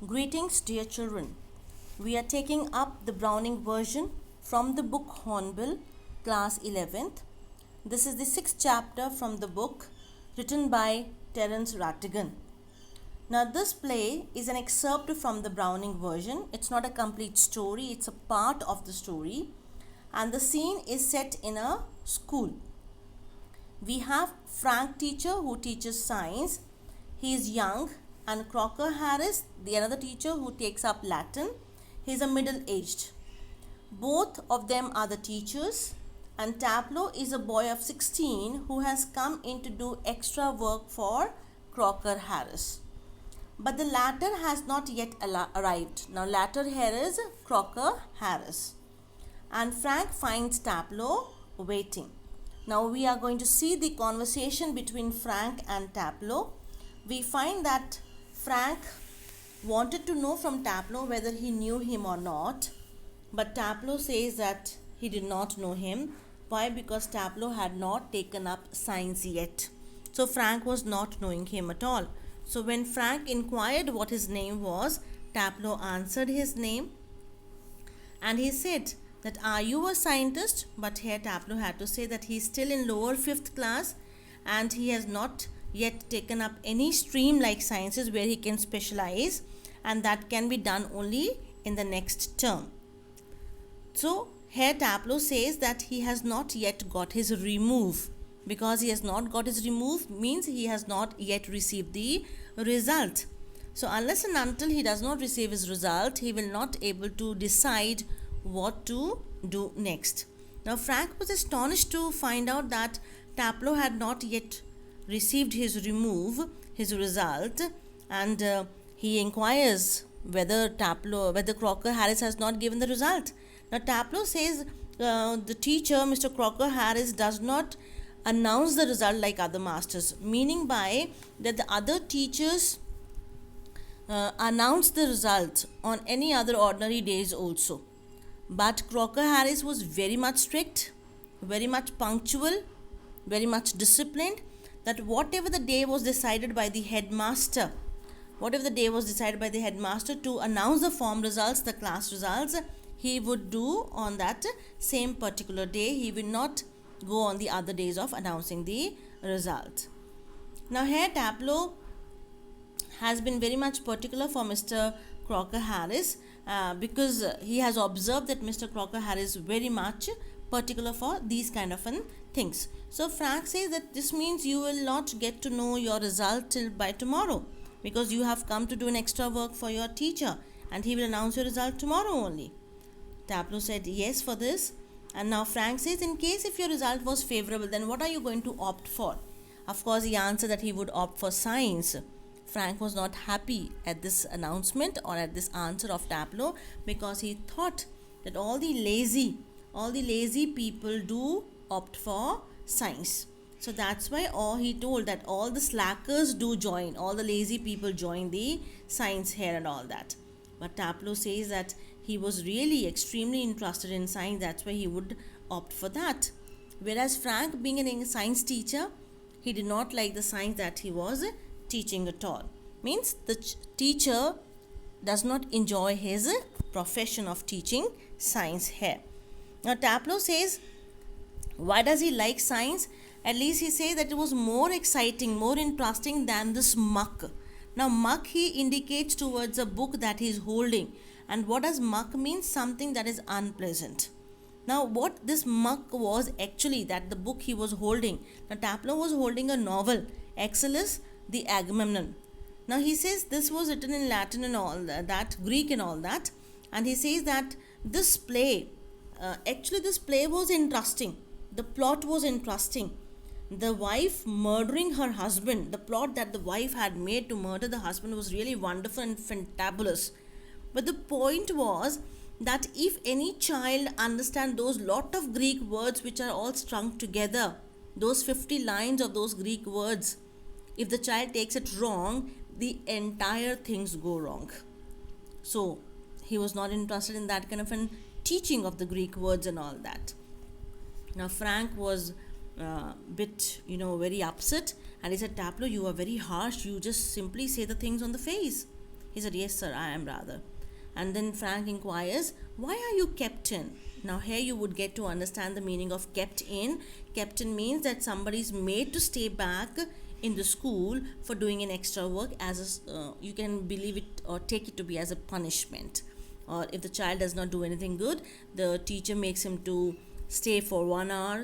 Greetings, dear children. We are taking up the Browning version from the book Hornbill, class 11th. This is the sixth chapter from the book written by Terence Rattigan. Now, this play is an excerpt from the Browning version. It's not a complete story, it's a part of the story. And the scene is set in a school. We have Frank teacher who teaches science. He is young, and Crocker Harris, the another teacher who takes up Latin. He is a middle-aged. Both of them are the teachers, and Tableau is a boy of 16 who has come in to do extra work for Crocker Harris. But the latter has not yet arrived. Now, latter here is Crocker Harris. And Frank finds Tableau waiting. Now, we are going to see the conversation between Frank and Tableau. We find that Frank wanted to know from Tableau whether he knew him or not. But Tableau says that he did not know him. Why? Because Tableau had not taken up science yet. So Frank was not knowing him at all. So when Frank inquired what his name was, Tableau answered his name. And he said that, are you a scientist? But here Tableau had to say that he is still in lower 5th class and he has not yet taken up any stream like sciences where he can specialize, and that can be done only in the next term. So here Tableau says that he has not yet got his remove. Because he has not got his remove means he has not yet received the result. So unless and until he does not receive his result, he will not able to decide what to do next. Now Frank was astonished to find out that Tableau had not yet received his remove, his result, and he inquires whether Crocker Harris has not given the result. Now Tableau says the teacher, Mr. Crocker Harris, does not announce the result like other masters, meaning by that the other teachers announce the result on any other ordinary days also. But Crocker Harris was very much strict, very much punctual, very much disciplined, that whatever the day was decided by the headmaster to announce the form results, the class results, he would do on that same particular day. He will not go on the other days of announcing the result. Now here Tableau has been very much particular for Mr. Crocker Harris because he has observed that Mr. Crocker Harris is very much particular for these kind of things. So Frank says that this means you will not get to know your result till by tomorrow, because you have come to do an extra work for your teacher and he will announce your result tomorrow only. Tableau said yes for this. And now Frank says, in case if your result was favorable, then what are you going to opt for? Of course, he answered that he would opt for science. Frank was not happy at this announcement or at this answer of Tableau, because he thought that all the lazy people do opt for science. So that's why he told that all the slackers do join, all the lazy people join the science here and all that. But Tableau says that he was really extremely interested in science, that's why he would opt for that. Whereas Frank, being a science teacher, he did not like the science that he was teaching at all. Means the teacher does not enjoy his profession of teaching science here. Now Tableau says, why does he like science? At least he says that it was more exciting, more interesting than this muck. Now muck he indicates towards a book that he is holding. And what does muck mean? Something that is unpleasant. Now what this muck was actually, that the book he was holding. Now Tableau was holding a novel, Aeschylus the Agamemnon. Now he says this was written in Latin and all that, Greek and all that. And he says that this play, this play was interesting. The plot was interesting. The wife murdering her husband, the plot that the wife had made to murder the husband was really wonderful and fantabulous. But the point was that if any child understand those lot of Greek words which are all strung together, those 50 lines of those Greek words, if the child takes it wrong, the entire things go wrong. So he was not interested in that kind of an teaching of the Greek words and all that. Now Frank was bit very upset, and he said, Tableau, you are very harsh, you just simply say the things on the face. He said, yes, sir, I am rather. And then Frank inquires, why are you kept in? Now, here you would get to understand the meaning of kept in. Kept in means that somebody is made to stay back in the school for doing an extra work as you can believe it or take it to be as a punishment. Or if the child does not do anything good, the teacher makes him to stay for 1 hour,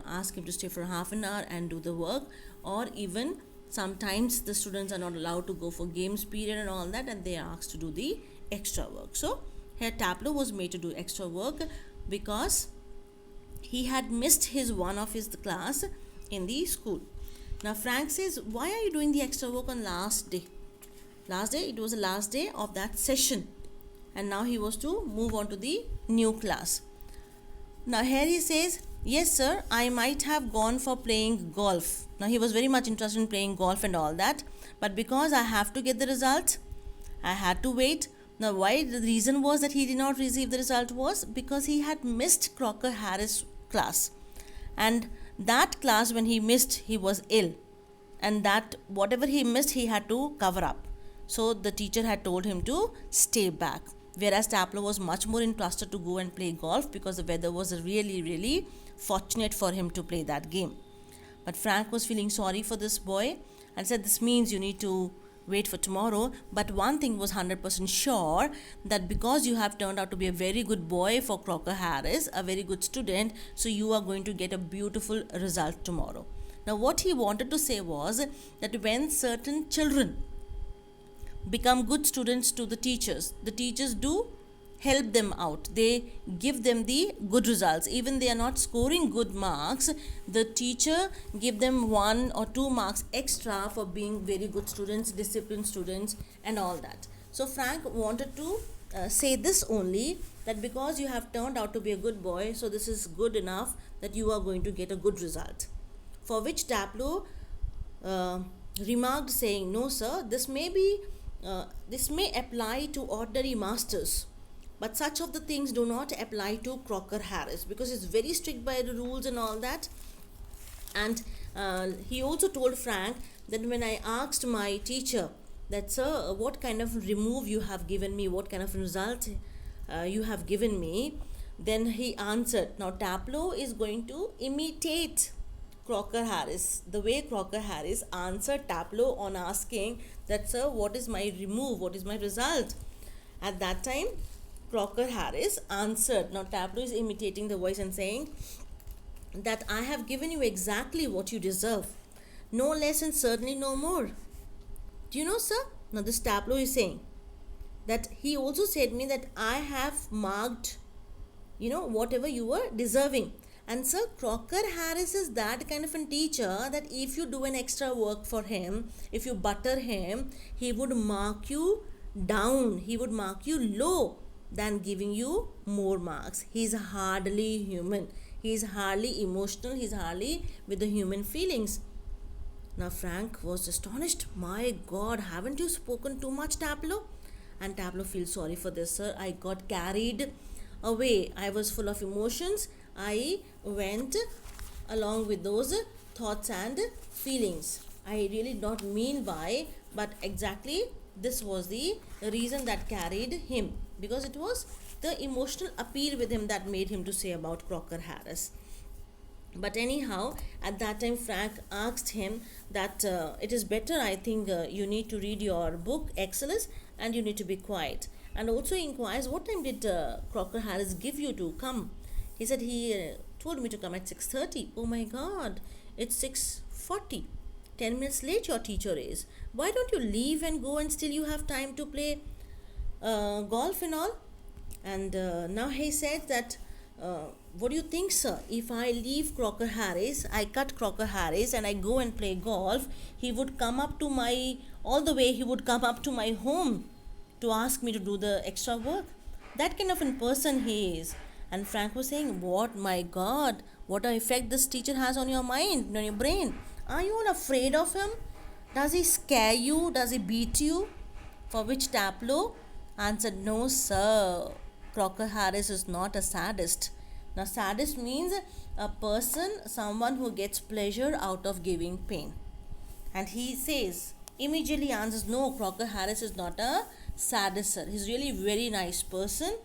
ask him to stay for half an hour and do the work. Or even sometimes the students are not allowed to go for games period and all that, and they are asked to do the extra work. So here Tableau was made to do extra work because he had missed his one of his class in the school. Now Frank says, why are you doing the extra work on last day? Last day, it was the last day of that session, and now he was to move on to the new class. Now here he says, yes sir, I might have gone for playing golf. Now he was very much interested in playing golf and all that, but because I have to get the result, I had to wait. Now why the reason was that he did not receive the result was because he had missed Crocker Harris class, and that class when he missed, he was ill, and that whatever he missed he had to cover up. So the teacher had told him to stay back, whereas Tableau was much more interested to go and play golf because the weather was really fortunate for him to play that game. But Frank was feeling sorry for this boy and said, this means you need to wait for tomorrow. But one thing was 100% sure, that because you have turned out to be a very good boy for Crocker Harris, a very good student, so you are going to get a beautiful result tomorrow. Now what he wanted to say was that when certain children become good students to the teachers do help them out. They give them the good results. Even they are not scoring good marks, the teacher give them 1 or 2 marks extra for being very good students, disciplined students and all that. So Frank wanted to say this only, that because you have turned out to be a good boy, so this is good enough that you are going to get a good result. For which Tableau remarked saying, no sir, this may apply to ordinary masters, but such of the things do not apply to Crocker Harris, because it's very strict by the rules and all that. And he also told Frank that when I asked my teacher that, sir, what kind of remove you have given me, what kind of result you have given me, then he answered. Now Tableau is going to imitate Crocker Harris, the way Crocker Harris answered Tableau on asking that, sir, what is my remove, what is my result? At that time Crocker Harris answered. Now Tableau is imitating the voice and saying that I have given you exactly what you deserve, no less and certainly no more. Do you know, sir? Now this Tableau is saying that he also said me that I have marked, whatever you were deserving. And sir, Crocker Harris is that kind of a teacher that if you do an extra work for him, if you butter him, he would mark you down, he would mark you low than giving you more marks. He is hardly human, he is hardly emotional, he is hardly with the human feelings. Now Frank was astonished. My God, haven't you spoken too much, Tableau? And Tableau feels sorry for this, sir. I got carried away. I was full of emotions. I went along with those thoughts and feelings. I really don't mean by, but exactly this was the reason that carried him, because it was the emotional appeal with him that made him to say about Crocker Harris. But anyhow, at that time Frank asked him that it is better, I think you need to read your book Excellus and you need to be quiet. And also inquires, what time did Crocker Harris give you to come? He said he told me to come at 6:30. Oh my God, it's 6:40. 10 minutes late your teacher is. Why don't you leave and go, and still you have time to play golf and all? And now he said that, what do you think, sir? If I leave Crocker Harris, I cut Crocker Harris and I go and play golf, he would come up to all the way, he would come up to my home to ask me to do the extra work. That kind of a person he is. And Frank was saying, what, my God, what an effect this teacher has on your mind, on your brain. Are you all afraid of him? Does he scare you? Does he beat you? For which Tableau answered, no sir, Crocker Harris is not a sadist. Now sadist means a person, someone who gets pleasure out of giving pain. And he says, immediately answers, no, Crocker Harris is not a sadist, sir. He's really very nice person,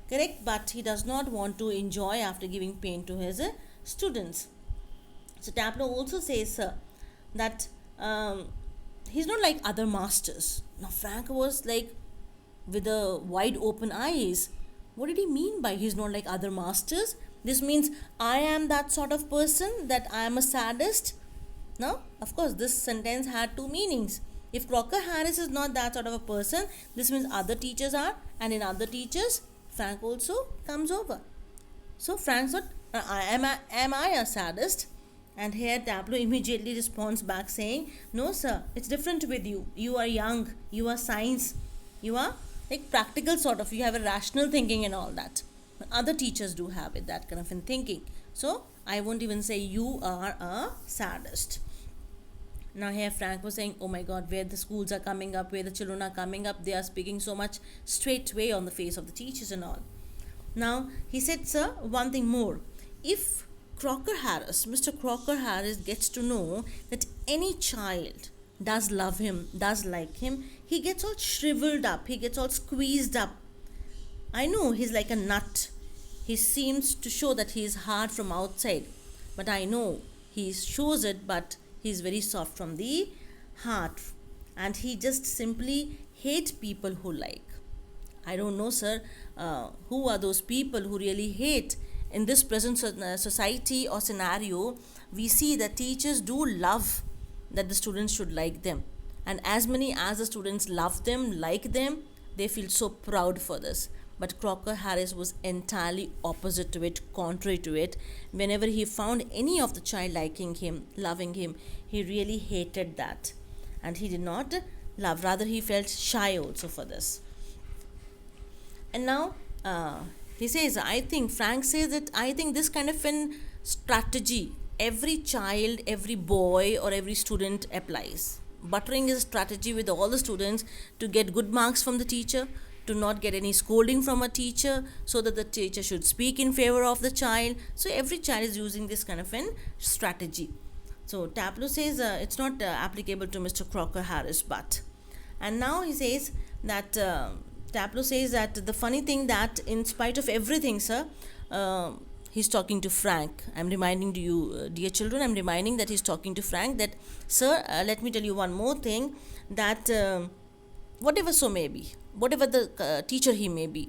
correct? But he does not want to enjoy after giving pain to his students. So Tableau also says, sir, that he's not like other masters. Now Frank was like with a wide open eyes. What did he mean by he's not like other masters? This means I am that sort of person, that I am a sadist. Now, of course, this sentence had two meanings. If Crocker Harris is not that sort of a person, this means other teachers are, and in other teachers, Frank also comes over. So Frank's not, am I a sadist? And here Tableau immediately responds back saying, no sir, it's different with you. You are young, you are science, you are like practical sort of, you have a rational thinking and all that. But other teachers do have it, that kind of thinking. So I won't even say you are a sadist. Now here Frank was saying, oh my god, where the schools are coming up, where the children are coming up, they are speaking so much straightway on the face of the teachers and all. Now he said, sir, one thing more. If Crocker Harris, Mr. Crocker Harris gets to know that any child does love him, does like him, he gets all shriveled up, he gets all squeezed up. I know he's like a nut. He seems to show that he is hard from outside, but I know he shows it, but he's very soft from the heart, and he just simply hates people who like. I don't know, sir, who are those people who really hate. In this present society or scenario, we see that teachers do love that the students should like them, and as many as the students love them, like them, they feel so proud for this. But Crocker Harris was entirely opposite to it, contrary to it. Whenever he found any of the child liking him, loving him, he really hated that, and he did not love, rather he felt shy also for this. And now he says, Frank says that I think this kind of an strategy every child, every boy or every student applies. Buttering is a strategy with all the students to get good marks from the teacher, to not get any scolding from a teacher, so that the teacher should speak in favor of the child. So every child is using this kind of an strategy. So Tableau says it's not applicable to Mr. Crocker Harris, but. And now he says that Tableau says that the funny thing that in spite of everything, sir, he's talking to Frank. I'm reminding to you, dear children, I'm reminding that he's talking to Frank that, sir, let me tell you one more thing, that whatever so may be, whatever the teacher he may be,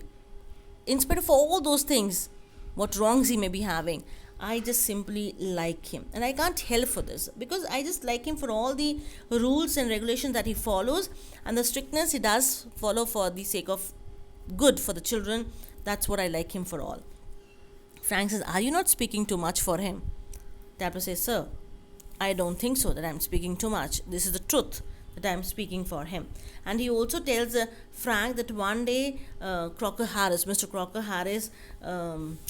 in spite of all those things, what wrongs he may be having, I just simply like him, and I can't help for this, because I just like him for all the rules and regulations that he follows, and the strictness he does follow for the sake of good for the children. That's what I like him for all. Frank says, are you not speaking too much for him? Tableau says, sir, I don't think so that I'm speaking too much. This is the truth, that I am speaking for him. And he also tells Frank that one day Mr. Crocker Harris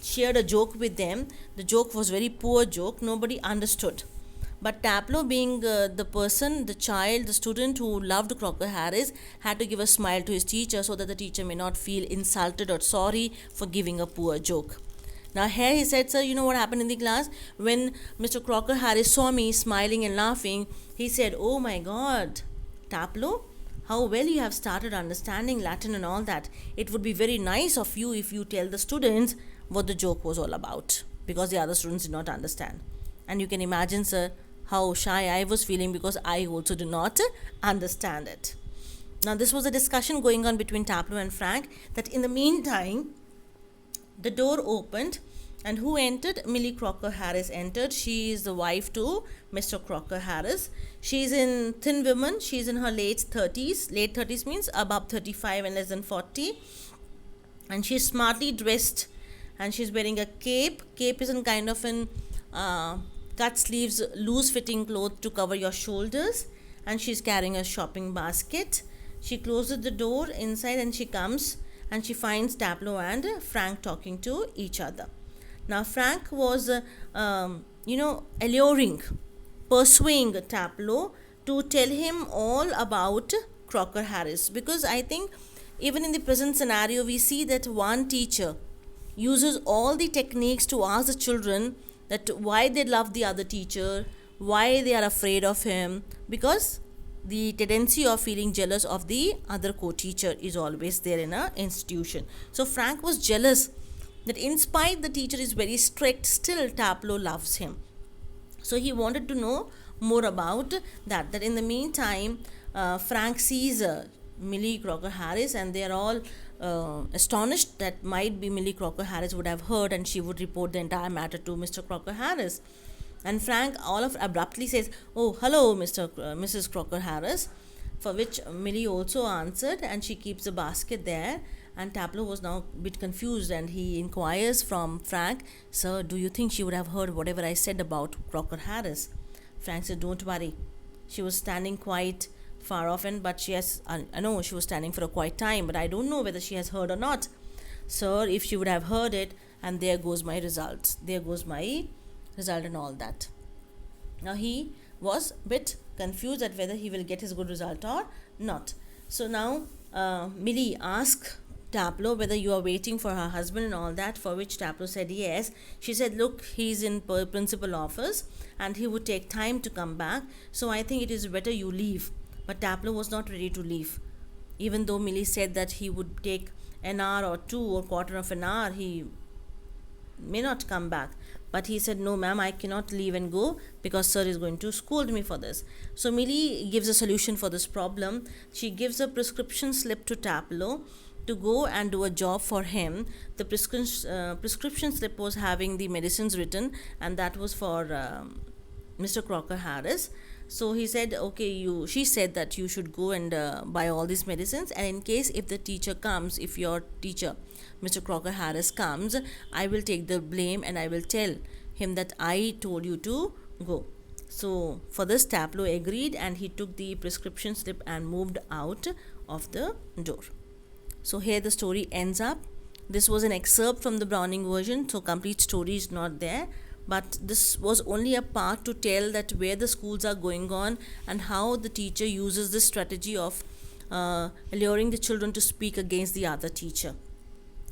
shared a joke with them. The joke was very poor joke, nobody understood. But Tableau, being the person, the child, the student who loved Crocker Harris, had to give a smile to his teacher so that the teacher may not feel insulted or sorry for giving a poor joke. Now here he said, sir, you know what happened in the class? When Mr. Crocker Harris saw me smiling and laughing, he said, oh my God, Tableau, how well you have started understanding Latin and all that. It would be very nice of you if you tell the students what the joke was all about, because the other students did not understand. And you can imagine, sir, how shy I was feeling, because I also do not understand it. Now this was a discussion going on between Tableau and Frank, that in the meantime, the door opened, and who entered? Millie Crocker Harris entered. She is the wife to Mr. Crocker Harris. She is in thin woman. She is in her late 30s. Late 30s means above 35 and less than 40. And she is smartly dressed, and she is wearing a cape. Cape is in kind of an cut sleeves, loose fitting cloth to cover your shoulders. And she is carrying a shopping basket. She closes the door inside, and she comes, and she finds Tableau and Frank talking to each other. Now Frank was, alluring, pursuing Tableau to tell him all about Crocker Harris, because I think even in the present scenario we see that one teacher uses all the techniques to ask the children that why they love the other teacher, why they are afraid of him, because the tendency of feeling jealous of the other co-teacher is always there in a institution. So Frank was jealous that in spite the teacher is very strict, still Taplow loves him. So he wanted to know more about that in the meantime, Frank sees Millie Crocker Harris, and they are all astonished that might be Millie Crocker Harris would have heard, and she would report the entire matter to Mr. Crocker Harris. And Frank all of abruptly says, "Oh, hello, Mrs. Crocker Harris," for which Millie also answered, and she keeps the basket there. And Taplow was now a bit confused, and he inquires from Frank, "Sir, do you think she would have heard whatever I said about Crocker Harris?" Frank said, "Don't worry. She was standing quite far off, but she has, I know she was standing for a quiet time, but I don't know whether she has heard or not. Sir, if she would have heard it, and there goes my result. There goes my result and all that." Now he was a bit confused at whether he will get his good result or not. So now Millie asked Taplow whether you are waiting for her husband and all that, for which Taplow said yes. She said, "Look, he's in principal office and he would take time to come back, so I think it is better you leave." But Taplow was not ready to leave. Even though Millie said that he would take an hour or two or quarter of an hour, he may not come back. But he said, "No, ma'am, I cannot leave and go because sir is going to scold me for this." So Millie gives a solution for this problem. She gives a prescription slip to Taplow to go and do a job for him. The prescription slip was having the medicines written, and that was for Mr. Crocker Harris. So he said, "Okay, she said that you should go and buy all these medicines, and in case if the teacher comes, if your teacher, Mr. Crocker Harris, comes, I will take the blame and I will tell him that I told you to go." So for this, Taplow agreed, and he took the prescription slip and moved out of the door. So here the story ends up. This was an excerpt from the Browning version, so complete story is not there. But this was only a part to tell that where the schools are going on and how the teacher uses this strategy of alluring the children to speak against the other teacher.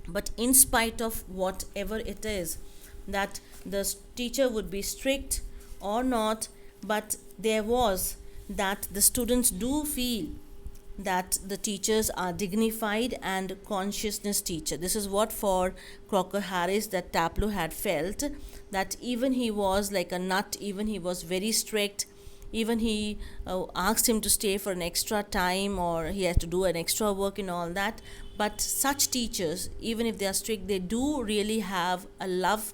But in spite of whatever it is, that the teacher would be strict or not, but there was that the students do feel that the teachers are dignified and consciousness teacher. This is what for Crocker Harris that Taplow had felt, that even he was like a nut, even he was very strict, even he asked him to stay for an extra time or he had to do an extra work and all that. But such teachers, even if they are strict, they do really have a love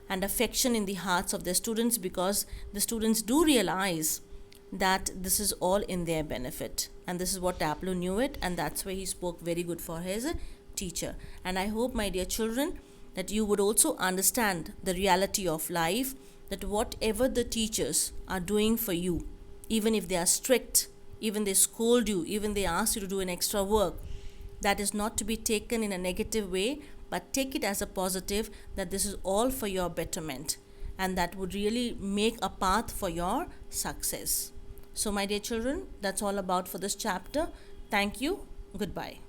and affection in the hearts of their students, because the students do realize that this is all in their benefit. And this is what Taplow knew it, and that's why he spoke very good for his teacher. And I hope, my dear children, that you would also understand the reality of life, that whatever the teachers are doing for you, even if they are strict, even they scold you, even they ask you to do an extra work, that is not to be taken in a negative way, but take it as a positive, that this is all for your betterment, and that would really make a path for your success. So my dear children, that's all about for this chapter. Thank you. Goodbye.